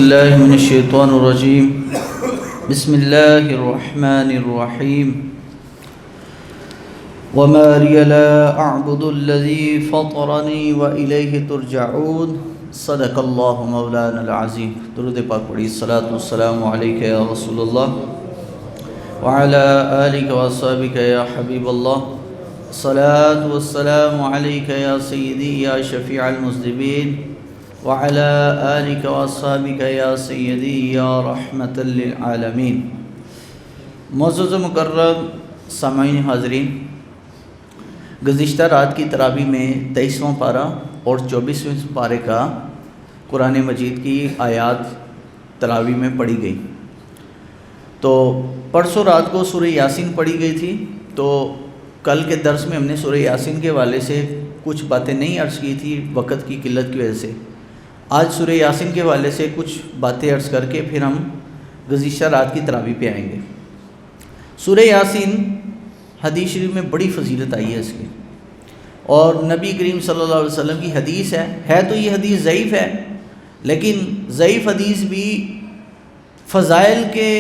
بالله من الشيطان الرجيم. بسم الله الرحمن الرحيم. وما لي لا أعبد الذي فطرني وإليه ترجعون. صدق الله مولانا العظيم. درود پاک پڑھی. الصلاة والسلام عليك يا رسول الله وعلى آلك وأصحابك يا حبيب الله. الصلاة والسلام عليك يا سيدي يا شفيع المذنبين وعلى آلك وأصحابك يا سيدي يا رحمة للعالمين. معزز و مکرم سامعین حاضرین، گزشتہ رات کی تراویح میں 23واں پارہ اور 24ویں پارے کا قرآن مجید کی آیات تراویح میں پڑھی گئی. تو پرسوں رات کو سورہ یاسین پڑھی گئی تھی، تو کل کے درس میں ہم نے سورہ یاسین کے حوالے سے کچھ باتیں نہیں عرض کی تھی وقت کی قلت کی وجہ سے. آج سورہ یاسین کے حوالے سے کچھ باتیں عرض کر کے پھر ہم گزشتہ رات کی تراویح پہ آئیں گے. سورہ یاسین حدیث شریف میں بڑی فضیلت آئی ہے اس کی، اور نبی کریم صلی اللہ علیہ وسلم کی حدیث ہے تو یہ حدیث ضعیف ہے، لیکن ضعیف حدیث بھی فضائل کے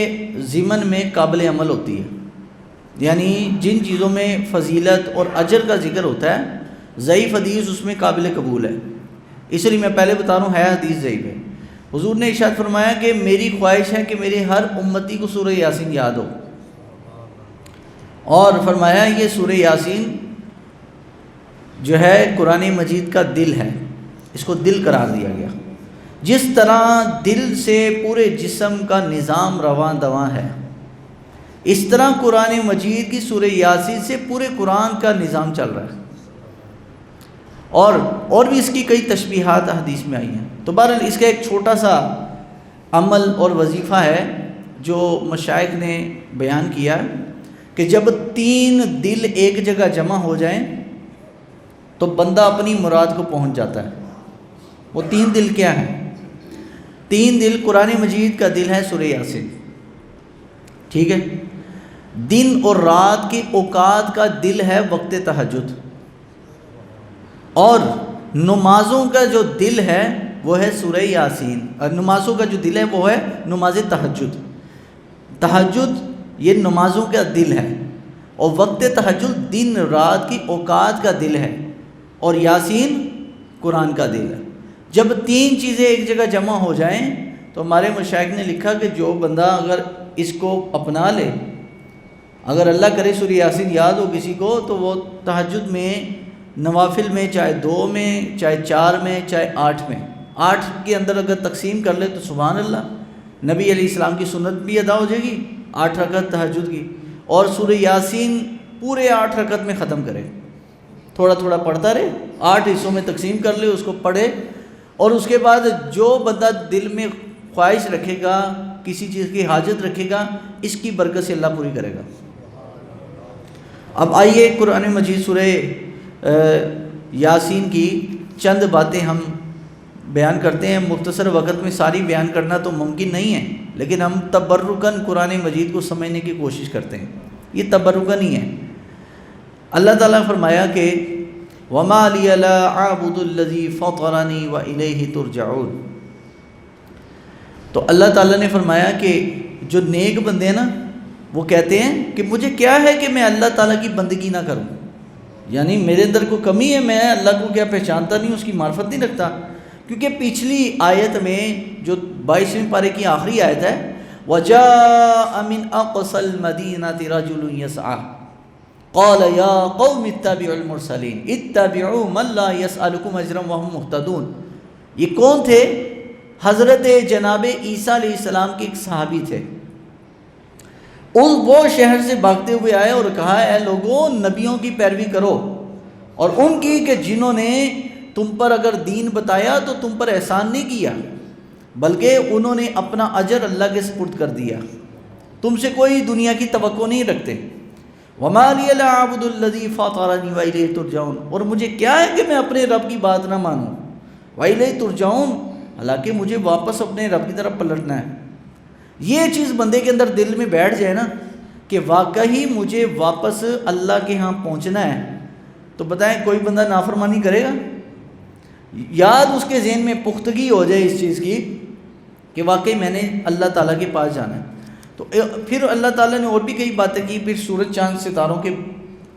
ضمن میں قابل عمل ہوتی ہے. یعنی جن چیزوں میں فضیلت اور اجر کا ذکر ہوتا ہے، ضعیف حدیث اس میں قابل قبول ہے. اس لیے میں پہلے بتا رہا ہوں، ہے حدیث ضعیف ہے. حضور نے ارشاد فرمایا کہ میری خواہش ہے کہ میرے ہر امتی کو سورہ یاسین یاد ہو، اور فرمایا یہ سورہ یاسین جو ہے قرآن مجید کا دل ہے، اس کو دل قرار دیا گیا. جس طرح دل سے پورے جسم کا نظام رواں دواں ہے، اس طرح قرآن مجید کی سورہ یاسین سے پورے قرآن کا نظام چل رہا ہے. اور بھی اس کی کئی تشبیہات حدیث میں آئی ہیں. تو بہرحال اس کا ایک چھوٹا سا عمل اور وظیفہ ہے جو مشائخ نے بیان کیا کہ جب 3 دل ایک جگہ جمع ہو جائیں تو بندہ اپنی مراد کو پہنچ جاتا ہے. وہ 3 دل کیا ہیں؟ 3 دل قرآن مجید کا دل ہے سورہ یاسین، ٹھیک ہے. دن اور رات کے اوقات کا دل ہے وقت تہجد، اور نمازوں کا جو دل ہے وہ ہے سورہ یاسین. اور نمازوں کا جو دل ہے وہ ہے نماز تہجد. تہجد یہ نمازوں کا دل ہے، اور وقت تہجد دن رات کی اوقات کا دل ہے، اور یاسین قرآن کا دل ہے. جب 3 چیزیں ایک جگہ جمع ہو جائیں تو ہمارے مشائخ نے لکھا کہ جو بندہ اگر اس کو اپنا لے، اگر اللہ کرے سورہ یاسین یاد ہو کسی کو، تو وہ تہجد میں، نوافل میں، چاہے 2 میں، چاہے 4 میں، چاہے 8 میں، 8 کے اندر اگر تقسیم کر لے تو سبحان اللہ، نبی علیہ السلام کی سنت بھی ادا ہو جائے گی 8 رکعت تہجد کی. اور سورہ یاسین پورے 8 رکعت میں ختم کرے، تھوڑا تھوڑا پڑھتا رہے، 8 حصوں میں تقسیم کر لے، اس کو پڑھے. اور اس کے بعد جو بندہ دل میں خواہش رکھے گا، کسی چیز کی حاجت رکھے گا، اس کی برکت سے اللہ پوری کرے گا. اب آئیے قرآن مجید سورہ یاسین کی چند باتیں ہم بیان کرتے ہیں. مختصر وقت میں ساری بیان کرنا تو ممکن نہیں ہے، لیکن ہم تبرکاً قرآن مجید کو سمجھنے کی کوشش کرتے ہیں. یہ تبرکاً ہی ہے. اللہ تعالیٰ نے فرمایا کہ وَمَا لِيَ لَا أَعْبُدُ الَّذِي فَطَرَنِي وَإِلَيْهِ تُرْجَعُونَ. تو اللہ تعالیٰ نے فرمایا کہ جو نیک بندے ہیں نا، وہ کہتے ہیں کہ مجھے کیا ہے کہ میں اللہ تعالیٰ کی بندگی نہ کروں. یعنی میرے اندر کوئی کمی ہے، میں اللہ کو کیا پہچانتا نہیں، اس کی معرفت نہیں رکھتا. کیونکہ پچھلی آیت میں جو 22ویں پارے کی آخری آیت ہے، وَجَاءَ مِنْ أَقْصَى الْمَدِينَةِ رَجُلٌ يَسْعَىٰ قَالَ يَا قَوْمِ اتَّبِعُوا الْمُرْسَلِينَ اتَّبِعُوا مَن لَّا يَسْأَلُكُمْ أَجْرًا وَهُمْ مُهْتَدُونَ. یہ کون تھے؟ حضرت جناب عیسیٰ علیہ السلام کے ایک صحابی تھے. وہ شہر سے بھاگتے ہوئے آئے اور کہا، اے لوگوں، نبیوں کی پیروی کرو، اور ان کی کہ جنہوں نے تم پر اگر دین بتایا تو تم پر احسان نہیں کیا، بلکہ انہوں نے اپنا اجر اللہ کے سپرد کر دیا، تم سے کوئی دنیا کی توقع نہیں رکھتے. وَمَا لِيَ لَا أَعْبُدُ الَّذِي فَطَرَنِي وَإِلَيْهِ تُرْجَعُونَ. اور مجھے کیا ہے کہ میں اپنے رب کی بات نہ مانوں، وَإِلَيْهِ تُرْجَعُونَ، حالانکہ مجھے واپس اپنے رب کی طرف پلٹنا ہے. یہ چیز بندے کے اندر دل میں بیٹھ جائے نا کہ واقعی مجھے واپس اللہ کے ہاں پہنچنا ہے، تو بتائیں کوئی بندہ نافرمانی کرے گا؟ یاد اس کے ذہن میں پختگی ہو جائے اس چیز کی کہ واقعی میں نے اللہ تعالیٰ کے پاس جانا ہے۔ تو پھر اللہ تعالیٰ نے اور بھی کئی باتیں کی پھر سورج چاند ستاروں کے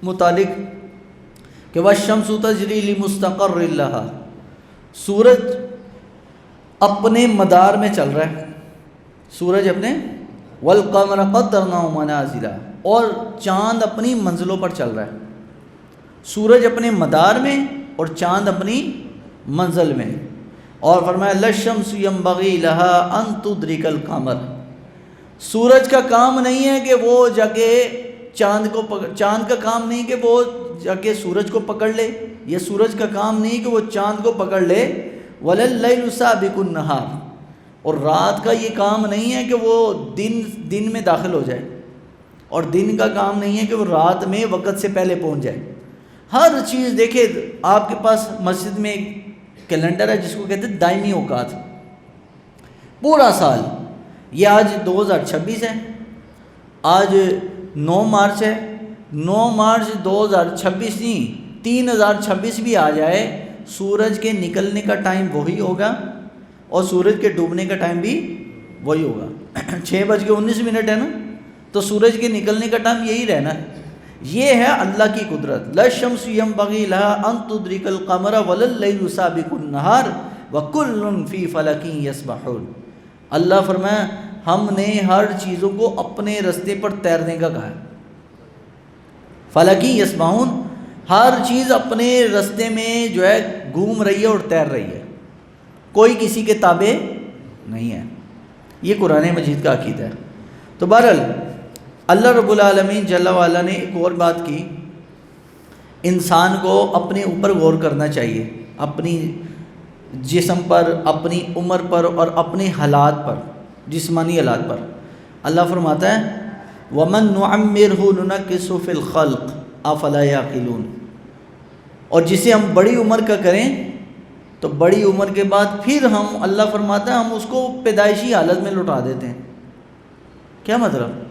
متعلق کہ وَالشَّمْسُ تَجْرِي لِمُسْتَقَرٍّ لَهَا، سورج اپنے مدار میں چل رہا ہے، سورج اپنے وَالْقَمَرَ قَدَّرْنَاهُ مَنَازِلَ، اور چاند اپنی منزلوں پر چل رہا ہے، سورج اپنے مدار میں اور چاند اپنی منزل میں۔ اور فرمایا لَلشَّمْسُ يَنبَغِي لَهَا أَن تُدْرِكَ الْقَمَرَ، سورج کا کام نہیں ہے کہ وہ جا کے چاند کا کام نہیں کہ وہ جا کے سورج کو پکڑ لے، یا سورج کا کام نہیں کہ وہ چاند کو پکڑ لے، وَلَلَّيْلُ سَابِقُ النَّهَارِ، اور رات کا یہ کام نہیں ہے کہ وہ دن میں داخل ہو جائے، اور دن کا کام نہیں ہے کہ وہ رات میں وقت سے پہلے پہنچ جائے۔ ہر چیز دیکھیں، آپ کے پاس مسجد میں ایک کیلنڈر ہے جس کو کہتے ہیں دائمی اوقات، پورا سال، یہ آج 2026 ہے، آج 9 مارچ ہے، 9 مارچ 2026 نہیں 3026 بھی آ جائے، سورج کے نکلنے کا ٹائم وہی ہوگا اور سورج کے ڈوبنے کا ٹائم بھی وہی ہوگا۔ 6:19 ہے نا، تو سورج کے نکلنے کا ٹائم یہی رہنا ہے۔ یہ ہے اللہ کی قدرت۔ لَلشَّمْسُ يَنبَغِي لَهَا أَن تُدْرِكَ الْقَمَرَ وَلَلَّيْلُ سَابِقُ النَّهَارِ وَكُلٌّ فِي فَلَكٍ يَسْبَحُونَ، اللہ فرمایا ہم نے ہر چیزوں کو اپنے رستے پر تیرنے کا کہا ہے۔ فَلَكٍ يَسْبَحُونَ، ہر چیز اپنے رستے میں جو ہے گھوم رہی ہے اور تیر رہی ہے، کوئی کسی کے تابع نہیں ہے۔ یہ قرآن مجید کا عقیدہ ہے۔ تو بہرحال اللہ رب العالمین جل وعلا نے ایک اور بات کی، انسان کو اپنے اوپر غور کرنا چاہیے، اپنی جسم پر، اپنی عمر پر اور اپنے حالات پر، جسمانی حالات پر۔ اللہ فرماتا ہے وَمَن نُعَمِّرْهُ نُنَكِّسُ فِي الْخَلْقِ أَفَلَا يَعْقِلُونَ، اور جسے ہم بڑی عمر کا کریں تو بڑی عمر کے بعد پھر ہم، اللہ فرماتا ہے ہم اس کو پیدائشی حالت میں لوٹا دیتے ہیں۔ کیا مطلب؟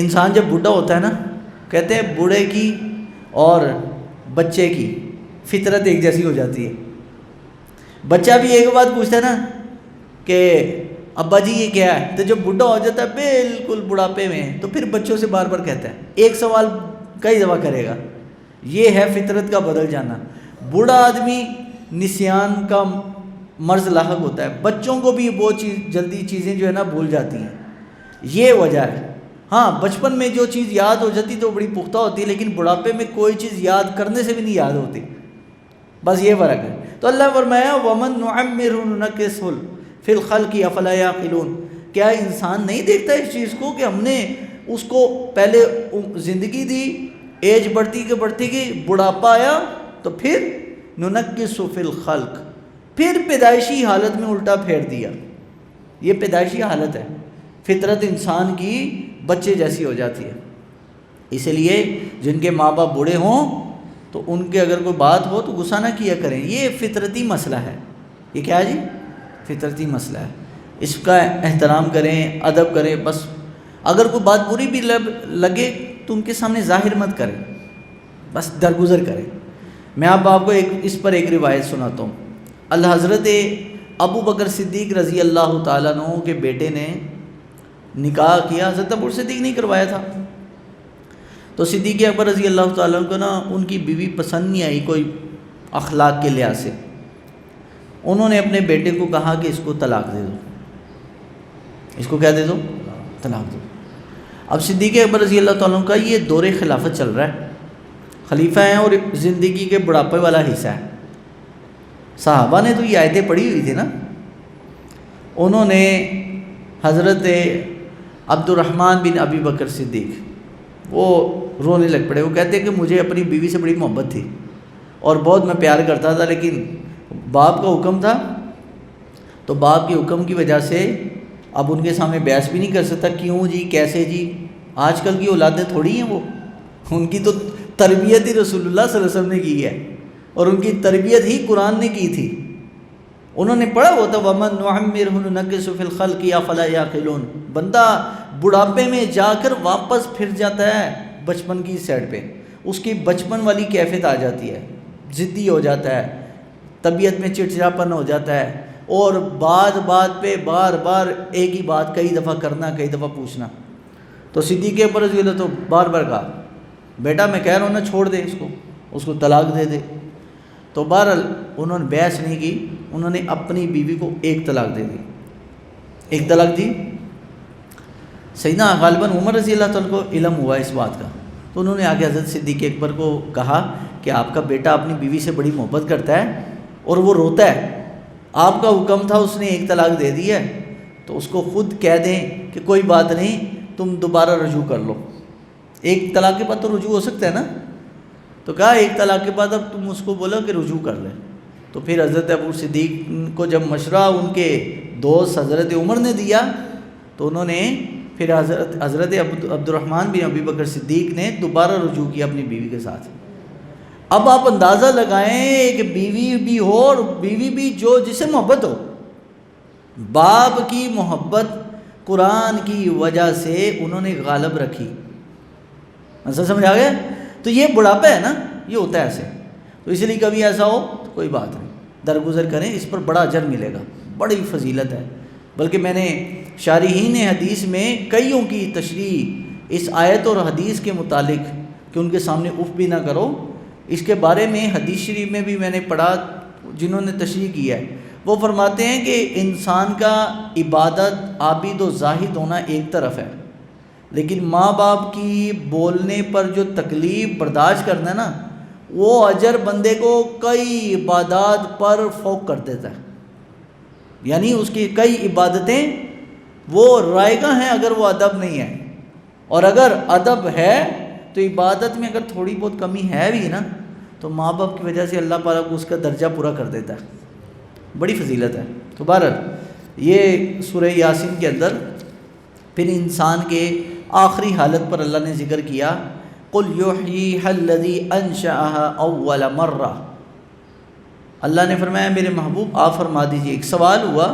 انسان جب بوڑھا ہوتا ہے نا، کہتے ہیں بوڑھے کی اور بچے کی فطرت ایک جیسی ہو جاتی ہے۔ بچہ بھی ایک بات پوچھتا ہے نا کہ ابا جی یہ کیا ہے، تو جب بوڑھا ہو جاتا ہے بالکل بڑھاپے میں، تو پھر بچوں سے بار بار کہتا ہے، ایک سوال کئی دفعہ کرے گا۔ یہ ہے فطرت کا بدل جانا۔ بوڑھا آدمی نسیان کا مرض لاحق ہوتا ہے، بچوں کو بھی وہ جلدی چیزیں جو ہے نا بھول جاتی ہیں، یہ وجہ ہے۔ ہاں بچپن میں جو چیز یاد ہو جاتی تو بڑی پختہ ہوتی ہے، لیکن بڑھاپے میں کوئی چیز یاد کرنے سے بھی نہیں یاد ہوتی، بس یہ فرق ہے۔ تو اللہ فرمایا وَمَن نُعَمِّرْهُ نُنَكِّسْهُ فِي الْخَلْقِ أَفَلَا يَعْقِلُونَ، کیا انسان نہیں دیکھتا اس چیز کو کہ ہم نے اس کو پہلے زندگی دی، ایج بڑھتی گئی، بڑھاپا آیا تو پھر نُنَكِّسُ فِي الْخَلْقِ، پھر پیدائشی حالت میں الٹا پھیر دیا۔ یہ پیدائشی حالت ہے، فطرت انسان کی بچے جیسی ہو جاتی ہے۔ اس لیے جن کے ماں باپ بوڑھے ہوں تو ان کے اگر کوئی بات ہو تو غصہ نہ کیا کریں، یہ فطرتی مسئلہ ہے۔ یہ کیا ہے جی؟ فطرتی مسئلہ ہے، اس کا احترام کریں، ادب کریں۔ بس اگر کوئی بات بری بھی لگے تو ان کے سامنے ظاہر مت کریں، بس درگزر کریں۔ میں آپ کو اس پر ایک روایت سناتا ہوں۔ اللہ حضرت ابو بکر صدیق رضی اللہ تعالیٰ عنہ کے بیٹے نے نکاح کیا، حضرت ابو صدیق نہیں کروایا تھا، تو صدیق اکبر رضی اللہ تعالیٰ عنہ کو نا ان کی بیوی پسند نہیں آئی کوئی اخلاق کے لحاظ سے، انہوں نے اپنے بیٹے کو کہا کہ اس کو طلاق دے دو، اس کو کیا دے دو؟ طلاق دو۔ اب صدیق اکبر رضی اللہ تعالیٰ عنہ کا یہ دور خلافت چل رہا ہے، خلیفہ ہیں اور زندگی کے بڑھاپے والا حصہ ہے۔ صحابہ نے تو یہ آیتیں پڑھی ہوئی تھی نا، انہوں نے حضرت عبد الرحمن بن ابی بکر صدیق وہ رونے لگ پڑے، وہ کہتے ہیں کہ مجھے اپنی بیوی سے بڑی محبت تھی اور بہت میں پیار کرتا تھا، لیکن باپ کا حکم تھا تو باپ کے حکم کی وجہ سے اب ان کے سامنے بحث بھی نہیں کر سکتا، کیوں جی، کیسے جی۔ آج کل کی اولادیں تھوڑی ہیں، وہ ان کی تو تربیت ہی رسول اللہ صلی اللہ علیہ وسلم نے کی ہے، اور ان کی تربیت ہی قرآن نے کی تھی۔ انہوں نے پڑھا ہوتا وَمَن نُعَمِّرْهُ نُنَكِّسُ فِي الْخَلْقِ أَفَلَا يَعْقِلُونَ، بندہ بڑھاپے میں جا کر واپس پھر جاتا ہے بچپن کی سائڈ پہ، اس کی بچپن والی کیفیت آ جاتی ہے، ضدی ہو جاتا ہے، طبیعت میں چڑچڑاپن ہو جاتا ہے، اور بات بات پہ بار بار ایک ہی بات کئی دفعہ کرنا، کئی دفعہ پوچھنا۔ تو صدیق اکبر رضی اللہ تو بار بار کہا بیٹا میں کہہ رہا ہوں نا چھوڑ دے اس کو طلاق دے دے۔ تو بہرحال انہوں نے بحث نہیں کی، انہوں نے اپنی بیوی کو ایک طلاق دے دی، ایک طلاق دی۔ سیدنا غالباً عمر رضی اللہ تعالیٰ کو علم ہوا اس بات کا، تو انہوں نے آگے حضرت صدیق اکبر کو کہا کہ آپ کا بیٹا اپنی بیوی سے بڑی محبت کرتا ہے اور وہ روتا ہے، آپ کا حکم تھا اس نے ایک طلاق دے دی ہے، تو اس کو خود کہہ دیں کہ کوئی بات نہیں تم دوبارہ رجوع کر لو۔ ایک طلاق کے بعد تو رجوع ہو سکتا ہے نا، تو کہا ایک طلاق کے بعد اب تم اس کو بولو کہ رجوع کر لیں۔ تو پھر حضرت ابو صدیق کو جب مشورہ ان کے دوست حضرت عمر نے دیا تو انہوں نے پھر حضرت عبد الرحمن بن ابی بکر صدیق نے دوبارہ رجوع کیا اپنی بیوی کے ساتھ۔ اب آپ اندازہ لگائیں ایک بیوی بھی ہو اور بیوی بھی جو جسے محبت ہو، باپ کی محبت قرآن کی وجہ سے انہوں نے غالب رکھی، مسئلہ سمجھ آ گیا؟ تو یہ بڑھاپا ہے نا، یہ ہوتا ہے ایسے، تو اس لیے کبھی ایسا ہو تو کوئی بات نہیں، درگزر کریں، اس پر بڑا اجر ملے گا، بڑی فضیلت ہے۔ بلکہ میں نے شارحین حدیث میں کئیوں کی تشریح اس آیت اور حدیث کے متعلق کہ ان کے سامنے اف بھی نہ کرو، اس کے بارے میں حدیث شریف میں بھی میں نے پڑھا، جنہوں نے تشریح کیا ہے وہ فرماتے ہیں کہ انسان کا عبادت عابد و زاہد ہونا ایک طرف ہے، لیکن ماں باپ کی بولنے پر جو تکلیف برداشت کرنا ہے نا، وہ اجر بندے کو کئی عبادات پر فوق کر دیتا ہے۔ یعنی اس کی کئی عبادتیں وہ رائگاں ہیں اگر وہ ادب نہیں ہے، اور اگر ادب ہے تو عبادت میں اگر تھوڑی بہت کمی ہے بھی نا تو ماں باپ کی وجہ سے اللہ پاک کو اس کا درجہ پورا کر دیتا ہے، بڑی فضیلت ہے۔ تو بہرحال یہ سورہ یاسین کے اندر پھر انسان کے آخری حالت پر اللہ نے ذکر کیا، قُلْ يُحْيِيهَا الَّذِي أَنشَأَهَا أَوَّلَ مَرَّةٍ۔ اللہ نے فرمایا میرے محبوب آپ فرما دیجئے، ایک سوال ہوا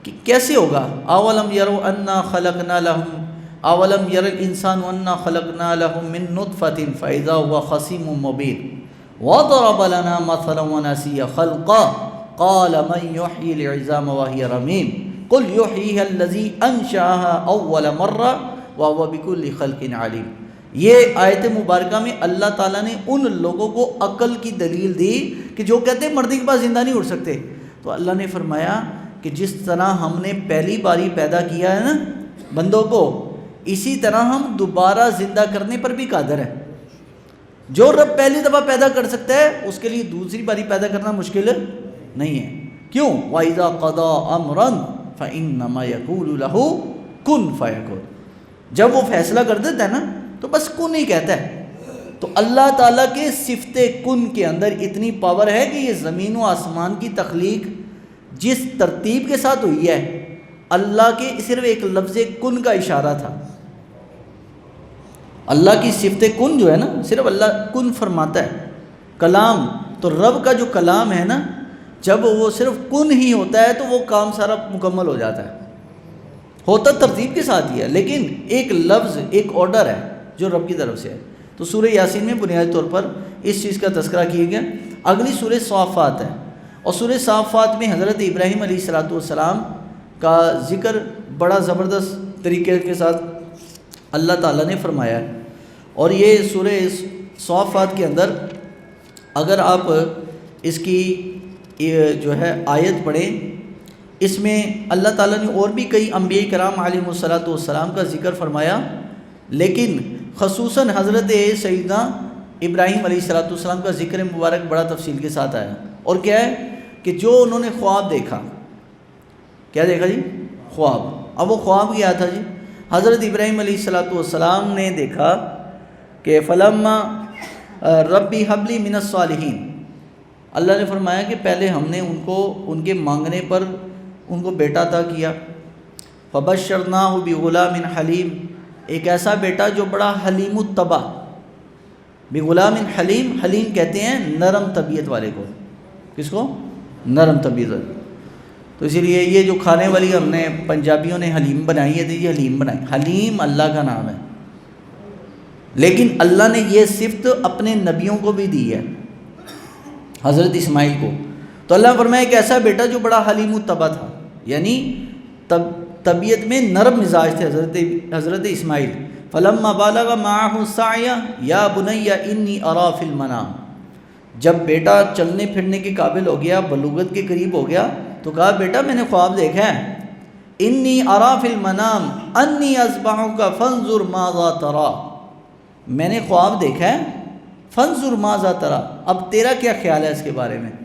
کہ کیسے ہوگا، اولم يروا انا خلقنا لهم اولم ير الانسان انا خلقنا له من نطفة فاذا هو خصيم مبين وضرب لنا مثلا ونسي خلقا قال من يحيي العظام وهي رميم قل يحييها الذي انشأها اول مرة وهو بكل خلق عليم۔ یہ آیت مبارکہ میں اللہ تعالیٰ نے ان لوگوں کو عقل کی دلیل دی کہ جو کہتے ہیں مردے کے پاس زندہ نہیں اٹھ سکتے، تو اللہ نے فرمایا کہ جس طرح ہم نے پہلی باری پیدا کیا ہے نا بندوں کو، اسی طرح ہم دوبارہ زندہ کرنے پر بھی قادر ہیں۔ جو رب پہلی دفعہ پیدا کر سکتا ہے اس کے لیے دوسری باری پیدا کرنا مشکل نہیں ہے۔ کیوں؟ وَإِذَا قَضَى أَمْرًا فَإِنَّمَا يَقُولُ لَهُ كُن فَيَكُونُ، جب وہ فیصلہ کر دیتا ہے نا تو بس کن ہی کہتا ہے۔ تو اللہ تعالیٰ کے صفت کن کے اندر اتنی پاور ہے کہ یہ زمین و آسمان کی تخلیق جس ترتیب کے ساتھ ہوئی ہے، اللہ کے صرف ایک لفظ کن کا اشارہ تھا۔ اللہ کی صفت کن جو ہے نا، صرف اللہ کن فرماتا ہے۔ کلام تو رب کا جو کلام ہے نا، جب وہ صرف کن ہی ہوتا ہے تو وہ کام سارا مکمل ہو جاتا ہے، ہوتا ترتیب کے ساتھ ہی ہے، لیکن ایک لفظ ایک آرڈر ہے جو رب کی طرف سے ہے۔ تو سورہ یاسین میں بنیادی طور پر اس چیز کا تذکرہ کیا گیا۔ اگلی سورہ صافات ہے، اور سورہ صافات میں حضرت ابراہیم علیہ السلام کا ذکر بڑا زبردست طریقے کے ساتھ اللہ تعالیٰ نے فرمایا ہے۔ اور یہ سورہ صافات کے اندر اگر آپ اس کی جو ہے آیت پڑھیں، اس میں اللہ تعالیٰ نے اور بھی کئی انبیاء کرام علیہ السلام کا ذکر فرمایا، لیکن خصوصاً حضرت سیدنا ابراہیم علیہ السلام کا ذکر مبارک بڑا تفصیل کے ساتھ آیا۔ اور کیا ہے کہ جو انہوں نے خواب دیکھا، کیا دیکھا جی؟ خواب۔ اب وہ خواب کیا تھا جی؟ حضرت ابراہیم علیہ السلام نے دیکھا کہ فلما ربی حبلی من الصالحین، اللہ نے فرمایا کہ پہلے ہم نے ان کو ان کے مانگنے پر ان کو بیٹا عطا کیا، فبشرناہ بغلام حلیم، ایک ایسا بیٹا جو بڑا حلیم الطبع، بغلام حلیم، حلیم کہتے ہیں نرم طبیعت والے کو، کس کو؟ نرم طبیعت والے۔ تو اسی لیے یہ جو کھانے والی ہم نے پنجابیوں نے حلیم بنائی ہے، یہ حلیم بنائی، حلیم اللہ کا نام ہے، لیکن اللہ نے یہ صفت اپنے نبیوں کو بھی دی ہے، حضرت اسماعیل کو۔ تو اللہ فرمایا ایک ایسا بیٹا جو بڑا حلیم الطبع تھا، یعنی طبیعت میں نرم مزاج تھے حضرت اسماعیل۔ فلما بالغ معه السعی یا بنی انی ارا فی المنام، جب بیٹا چلنے پھرنے کے قابل ہو گیا، بلوغت کے قریب ہو گیا، تو کہا بیٹا میں نے خواب دیکھا ہے، انی ارا فی المنام انی اذبحک فانظر ماذا ترى، میں نے خواب دیکھا ہے، فانظر ماذا ترى، اب تیرا کیا خیال ہے اس کے بارے میں۔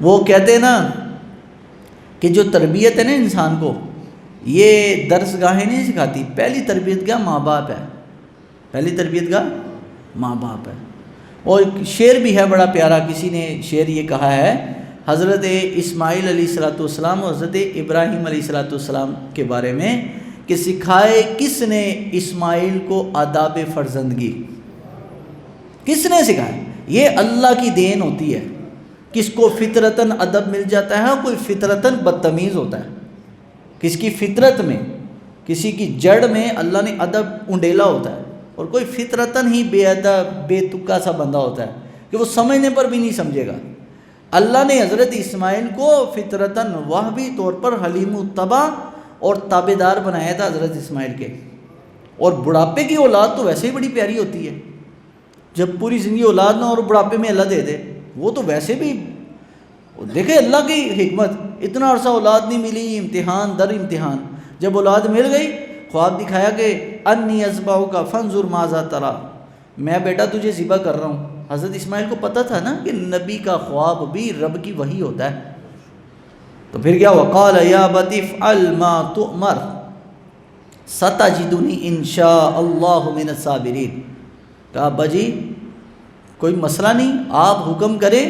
وہ کہتے ہیں نا کہ جو تربیت ہے نا انسان کو، یہ درس گاہیں نہیں سکھاتی، پہلی تربیت کا ماں باپ ہے، پہلی تربیت کا ماں باپ ہے۔ اور شعر بھی ہے بڑا پیارا، کسی نے شعر یہ کہا ہے حضرت اسماعیل علیہ السلام اور حضرت ابراہیم علیہ السلام کے بارے میں کہ سکھائے کس نے اسماعیل کو آداب فرزندگی، کس نے سکھایا؟ یہ اللہ کی دین ہوتی ہے، کس کو فطرتاً ادب مل جاتا ہے، کوئی فطرتاً بدتمیز ہوتا ہے، کس کی فطرت میں، کسی کی جڑ میں اللہ نے ادب انڈیلا ہوتا ہے، اور کوئی فطرتاً ہی بے ادب بے تکا سا بندہ ہوتا ہے کہ وہ سمجھنے پر بھی نہیں سمجھے گا۔ اللہ نے حضرت اسماعیل کو فطرتاً وہبی طور پر حلیم الطبع اور تابعدار بنایا تھا حضرت اسماعیل کے۔ اور بڑھاپے کی اولاد تو ویسے ہی بڑی پیاری ہوتی ہے، جب پوری زندگی اولاد نہ اور بڑھاپے میں اللہ دے دے، وہ تو ویسے بھی دیکھیں اللہ کی حکمت، اتنا عرصہ اولاد نہیں ملی، امتحان در امتحان، جب اولاد مل گئی خواب دکھایا کہ انی اذبحک فانظر ماذا ترى، میں بیٹا تجھے ذبح کر رہا ہوں۔ حضرت اسماعیل کو پتہ تھا نا کہ نبی کا خواب بھی رب کی وحی ہوتا ہے، تو پھر کیا وقال یا ابت افعل ما تؤمر ستجدنی ان شاء اللہ من الصابرین، کہا ابا جی کوئی مسئلہ نہیں، آپ حکم کریں،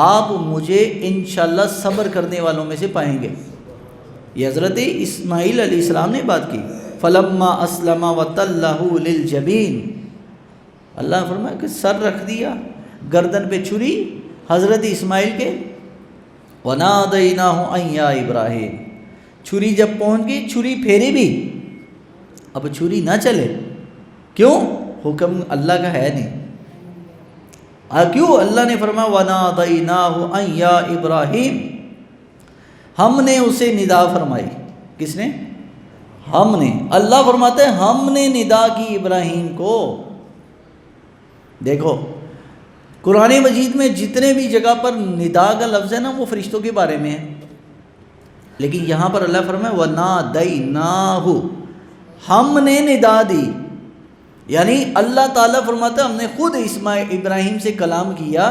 آپ مجھے انشاءاللہ صبر کرنے والوں میں سے پائیں گے۔ یہ حضرت اسماعیل علیہ السلام نے بات کی۔ فلما اسلم وتلہ للجبین، اللہ نے فرمایا کہ سر رکھ دیا، گردن پہ چھری حضرت اسماعیل کے، ونادیناہ ان یا ابراہیم، چھری جب پہنچ گئی چھری پھیری بھی، اب چھری نہ چلے، کیوں؟ حکم اللہ کا ہے نہیں، کیوں؟ اللہ نے فرمایا وَنَادَيْنَاهُ أَن يَا إِبْرَاهِيمُ، ہم نے اسے ندا فرمائی، کس نے؟ ہم نے، اللہ فرماتے ہیں ہم نے ندا کی ابراہیم کو۔ دیکھو قرآن مجید میں جتنے بھی جگہ پر ندا کا لفظ ہے نا وہ فرشتوں کے بارے میں ہے، لیکن یہاں پر اللہ فرمائے وَنَادَيْنَاهُ، ہم نے ندا دی، یعنی اللہ تعالیٰ فرماتا ہے ہم نے خود ابراہیم سے کلام کیا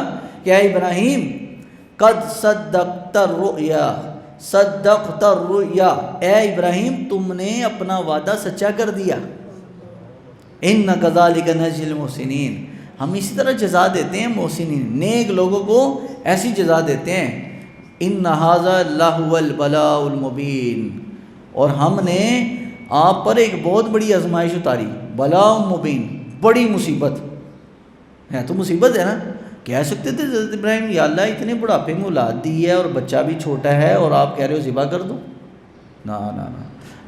کہ اے ابراہیم قد صدقت الرؤیا، صدقت الرؤیا، اے ابراہیم تم نے اپنا وعدہ سچا کر دیا، ان کذالک نجزی المحسنین، ہم اسی طرح جزا دیتے ہیں محسنین، نیک لوگوں کو ایسی جزا دیتے ہیں، ان ھذا لہو البلاء المبین، اور ہم نے آپ پر ایک بہت بڑی آزمائش اتاری، بلاء مبین، بڑی مصیبت ہے، تو مصیبت ہے نا، کہہ سکتے تھے حضرت ابراہیم یا اللہ اتنے بڑھاپے میں اولاد دی ہے اور بچہ بھی چھوٹا ہے اور آپ کہہ رہے ہو ذبح کر دو، نا نا نا،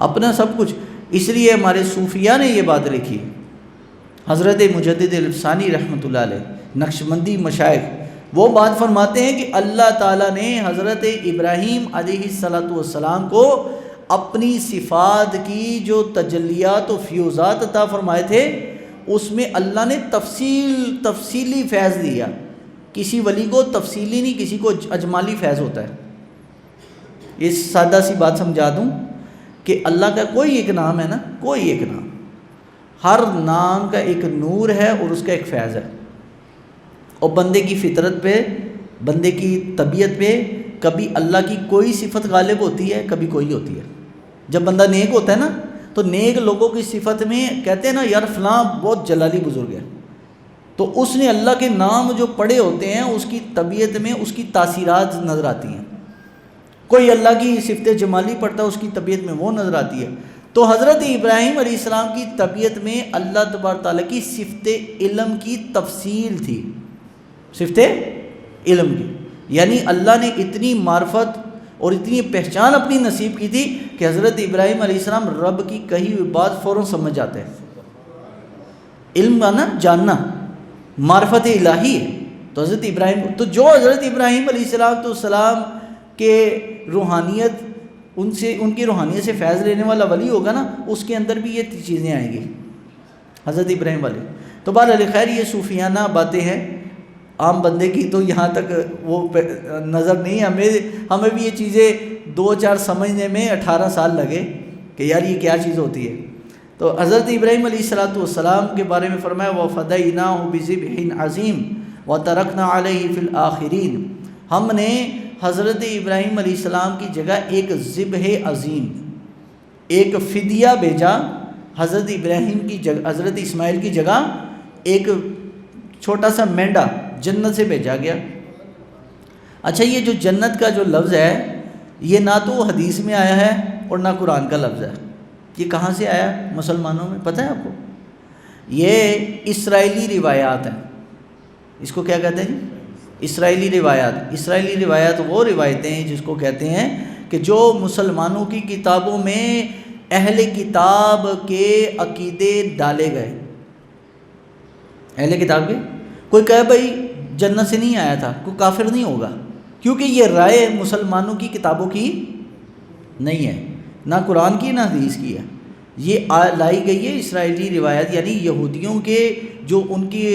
اپنا سب کچھ۔ اس لیے ہمارے صوفیاء نے یہ بات لکھی، حضرت مجدد الفسانی رحمۃ اللہ علیہ، نقشبندی مشائخ، وہ بات فرماتے ہیں کہ اللہ تعالیٰ نے حضرت ابراہیم علیہ السلام کو اپنی صفات کی جو تجلیات و فیوزات عطا فرمائے تھے اس میں اللہ نے تفصیلی فیض دیا، کسی ولی کو تفصیلی نہیں، کسی کو اجمالی فیض ہوتا ہے۔ یہ سادہ سی بات سمجھا دوں کہ اللہ کا کوئی ایک نام ہے نا، کوئی ایک نام، ہر نام کا ایک نور ہے اور اس کا ایک فیض ہے، اور بندے کی فطرت پہ، بندے کی طبیعت پہ کبھی اللہ کی کوئی صفت غالب ہوتی ہے، کبھی کوئی ہوتی ہے۔ جب بندہ نیک ہوتا ہے نا تو نیک لوگوں کی صفت میں کہتے ہیں نا یار فلاں بہت جلالی بزرگ ہے، تو اس نے اللہ کے نام جو پڑھے ہوتے ہیں اس کی طبیعت میں اس کی تاثیرات نظر آتی ہیں، کوئی اللہ کی صفت جمالی پڑھتا ہے اس کی طبیعت میں وہ نظر آتی ہے۔ تو حضرت ابراہیم علیہ السلام کی طبیعت میں اللہ تبارک تعالیٰ کی صفت علم کی تفصیل تھی، صفت علم کی، یعنی اللہ نے اتنی معرفت اور اتنی پہچان اپنی نصیب کی تھی کہ حضرت ابراہیم علیہ السلام رب کی کہی ہوئی بات فوراً سمجھ جاتے ہیں۔ علم کا نا جاننا معرفت الہی ہے، تو حضرت ابراہیم، تو جو حضرت ابراہیم علیہ السلام کے روحانیت، ان کی روحانیت سے فیض لینے والا ولی ہوگا نا، اس کے اندر بھی یہ چیزیں آئیں گی حضرت ابراہیم والے. تو بہرحال خیر یہ صوفیانہ باتیں ہیں، عام بندے کی تو یہاں تک وہ نظر نہیں. ہمیں بھی یہ چیزیں 2-4 سمجھنے میں 18 سال لگے کہ یار یہ کیا چیز ہوتی ہے. تو حضرت ابراہیم علیہ السلام کے بارے میں فرمایا وَفَدَيْنَاهُ بِذِبْحٍ عَظِيمٍ وَتَرَكْنَا عَلَيْهِ فِي الْآخِرِينَ. ہم نے حضرت ابراہیم علیہ السلام کی جگہ ایک ذبح عظیم، ایک فدیہ بھیجا. حضرت ابراہیم کی جگہ، حضرت اسماعیل کی جگہ ایک چھوٹا سا مینڈا جنت سے بھیجا گیا. اچھا یہ جو جنت کا جو لفظ ہے یہ نہ تو حدیث میں آیا ہے اور نہ قرآن کا لفظ ہے. یہ کہاں سے آیا مسلمانوں میں پتہ ہے آپ کو؟ یہ اسرائیلی روایات ہیں. اس کو کیا کہتے ہیں؟ اسرائیلی روایات. اسرائیلی روایات وہ روایتیں ہیں جس کو کہتے ہیں کہ جو مسلمانوں کی کتابوں میں اہل کتاب کے عقیدے ڈالے گئے. اہل کتاب کے کوئی کہے بھائی جنت سے نہیں آیا تھا، کوئی کافر نہیں ہوگا، کیونکہ یہ رائے مسلمانوں کی کتابوں کی نہیں ہے، نہ قرآن کی نہ حدیث کی ہے. یہ لائی گئی ہے اسرائیلی روایت، یعنی یہودیوں کے جو ان کی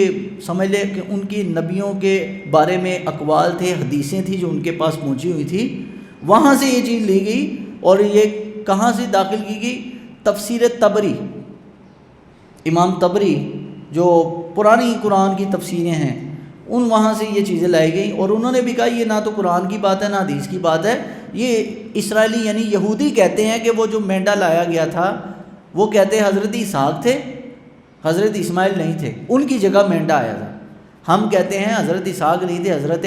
سمجھ لے کہ ان کی نبیوں کے بارے میں اقوال تھے، حدیثیں تھیں جو ان کے پاس پہنچی ہوئی تھی، وہاں سے یہ چیز لی گئی. اور یہ کہاں سے داخل کی گئی؟ تفسیر طبری، امام طبری جو پرانی قرآن کی تفسیریں ہیں ان وہاں سے یہ چیزیں لائی گئیں. اور انہوں نے بھی کہا یہ نہ تو قرآن کی بات ہے نہ حدیث کی بات ہے. یہ اسرائیلی یعنی یہودی کہتے ہیں کہ وہ جو مینڈا لایا گیا تھا وہ کہتے ہیں حضرت اسحاق تھے، حضرت اسماعیل نہیں تھے، ان کی جگہ مینڈا آیا تھا. ہم کہتے ہیں حضرت اسحاق نہیں تھے، حضرت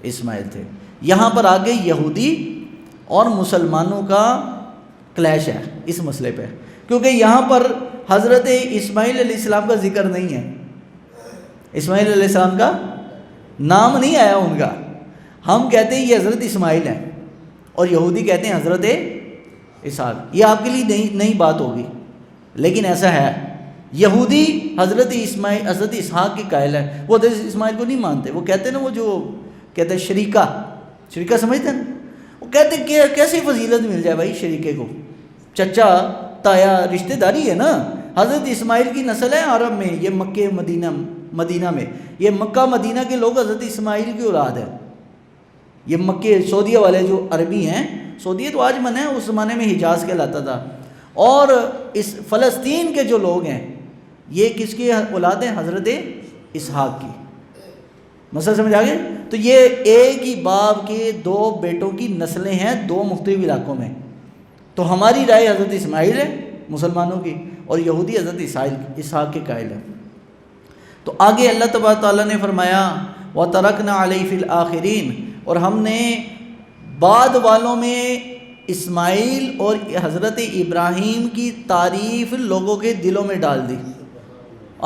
اسماعیل تھے. یہاں پر آگے یہودی اور مسلمانوں کا کلیش ہے اس مسئلے پہ، کیونکہ یہاں پر حضرت اسماعیل علیہ السلام کا ذکر نہیں ہے. اسماعیل علیہ السلام کا نام نہیں آیا ان کا. ہم کہتے ہیں یہ حضرت اسماعیل ہیں اور یہودی کہتے ہیں حضرت اسحاق. یہ آپ کے لیے نئی بات ہوگی لیکن ایسا ہے. یہودی حضرت اسحاق کے قائل ہیں، وہ حضرت اسماعیل کو نہیں مانتے. وہ کہتے ہیں نا، وہ جو کہتے ہیں شریکہ سمجھتے ہیں نا، وہ کہتے ہیں کہ کیسے فضیلت مل جائے بھائی شریکے کو، چچا تایا رشتہ داری ہے نا. حضرت اسماعیل کی نسل ہے عرب میں، یہ مکہ مدینہ میں، یہ مکہ مدینہ کے لوگ حضرت اسماعیل کی اولاد ہیں. یہ مکہ سعودیہ والے جو عربی ہیں، سعودیہ تو آج من ہے، اس زمانے میں حجاز کہلاتا تھا. اور اس فلسطین کے جو لوگ ہیں یہ کس کی اولاد ہیں؟ حضرت اسحاق کی. مسئلہ سمجھ آ گئے؟ تو یہ ایک ہی باپ کے 2 بیٹوں کی نسلیں ہیں 2 مختلف علاقوں میں. تو ہماری رائے حضرت اسماعیل ہے مسلمانوں کی، اور یہودی حضرت اسحاق کے قائل ہیں. تو آگے اللہ تبارک تعالیٰ نے فرمایا وَتَرَكْنَا عَلَيْهِ فِي الْآخِرِينَ، اور ہم نے بعد والوں میں اسماعیل اور حضرت ابراہیم کی تعریف لوگوں کے دلوں میں ڈال دی.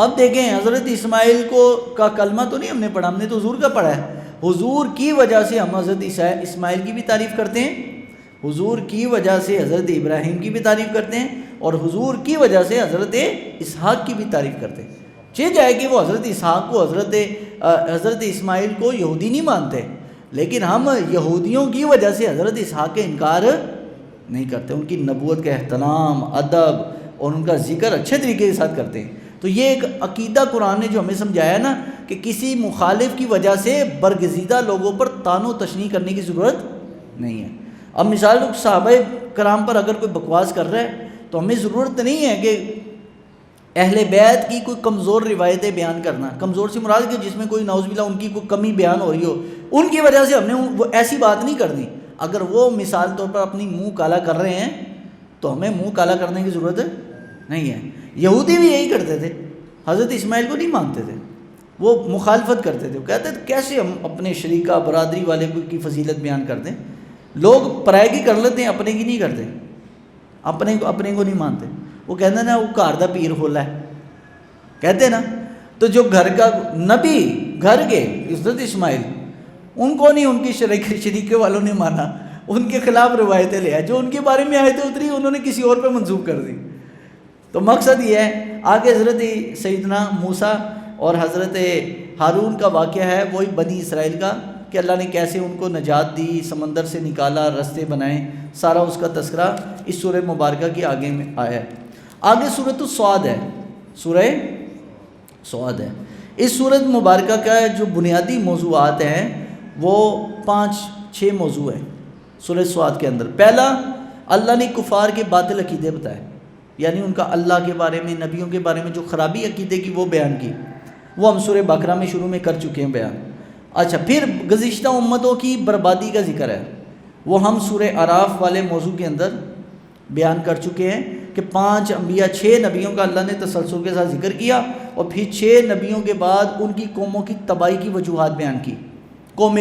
اب دیکھیں حضرت اسماعیل کا کلمہ تو نہیں ہم نے پڑھا، ہم نے تو حضور کا پڑھا ہے. حضور کی وجہ سے ہم حضرت اسماعیل کی بھی تعریف کرتے ہیں، حضور کی وجہ سے حضرت ابراہیم کی بھی تعریف کرتے ہیں، اور حضور کی وجہ سے حضرت اسحاق کی بھی تعریف کرتے ہیں. چاہے جائے کہ وہ حضرت اسحاق کو حضرت اسماعیل کو یہودی نہیں مانتے، لیکن ہم یہودیوں کی وجہ سے حضرت اسحاق کا انکار نہیں کرتے. ان کی نبوت کا احترام، ادب اور ان کا ذکر اچھے طریقے کے ساتھ کرتے ہیں. تو یہ ایک عقیدہ قرآن نے جو ہمیں سمجھایا نا کہ کسی مخالف کی وجہ سے برگزیدہ لوگوں پر طعن و تشنیع کرنے کی ضرورت نہیں ہے. اب مثال صحابہ کرام پر اگر کوئی بکواس کر رہا ہے تو ہمیں ضرورت نہیں ہے کہ اہل بیت کی کوئی کمزور روایتیں بیان کرنا. کمزور سے مراد کہ جس میں کوئی نعوذ باللہ ان کی کوئی کمی بیان ہو رہی ہو، ان کی وجہ سے ہم نے وہ ایسی بات نہیں کرنی. اگر وہ مثال طور پر اپنی منہ کالا کر رہے ہیں تو ہمیں منہ کالا کرنے کی ضرورت نہیں ہے. یہودی بھی یہی کرتے تھے، حضرت اسماعیل کو نہیں مانتے تھے، وہ مخالفت کرتے تھے. وہ کہتے تھے کیسے ہم اپنے شریکہ برادری والے کی فضیلت بیان کرتے ہیں. لوگ پرائے کی کر لیتے ہیں، اپنے کی نہیں کرتے، اپنے کو نہیں مانتے. وہ کہتے ہیں نا وہ گھر دا پیر ہولا ہے، کہتے ہیں نا. تو جو گھر کا نبی گھر کے حضرت اسماعیل، ان کو نہیں ان کی شریکے والوں نے مانا، ان کے خلاف روایتیں لے آئے، جو ان کے بارے میں آیتیں اتری انہوں نے کسی اور پہ منسوخ کر دی. تو مقصد یہ ہے. آگے حضرت سیدنا موسیٰ اور حضرت ہارون کا واقعہ ہے وہی بنی اسرائیل کا کہ اللہ نے کیسے ان کو نجات دی، سمندر سے نکالا، رستے بنائے، سارا اس کا تذکرہ اس سورہ مبارکہ کی آگے میں آیا ہے۔ آگے سورۃ الصاد ہے، سورہ صاد ہے۔ اس سورۃ مبارکہ کا جو بنیادی موضوعات ہیں وہ 5-6 موضوع ہیں سورہ صاد کے اندر۔ پہلا، اللہ نے کفار کے باطل عقیدے بتائے، یعنی ان کا اللہ کے بارے میں، نبیوں کے بارے میں جو خرابی عقیدے کی وہ بیان کی، وہ ہم سورہ بقرہ میں شروع میں کر چکے ہیں بیان۔ اچھا، پھر گزشتہ امتوں کی بربادی کا ذکر ہے، وہ ہم سورہ اعراف والے موضوع کے اندر بیان کر چکے ہیں کہ 5 انبیاء 6 نبیوں کا اللہ نے تسلسل کے ساتھ ذکر کیا، اور پھر 6 نبیوں کے بعد ان کی قوموں کی تباہی کی وجوہات بیان کی۔ قوم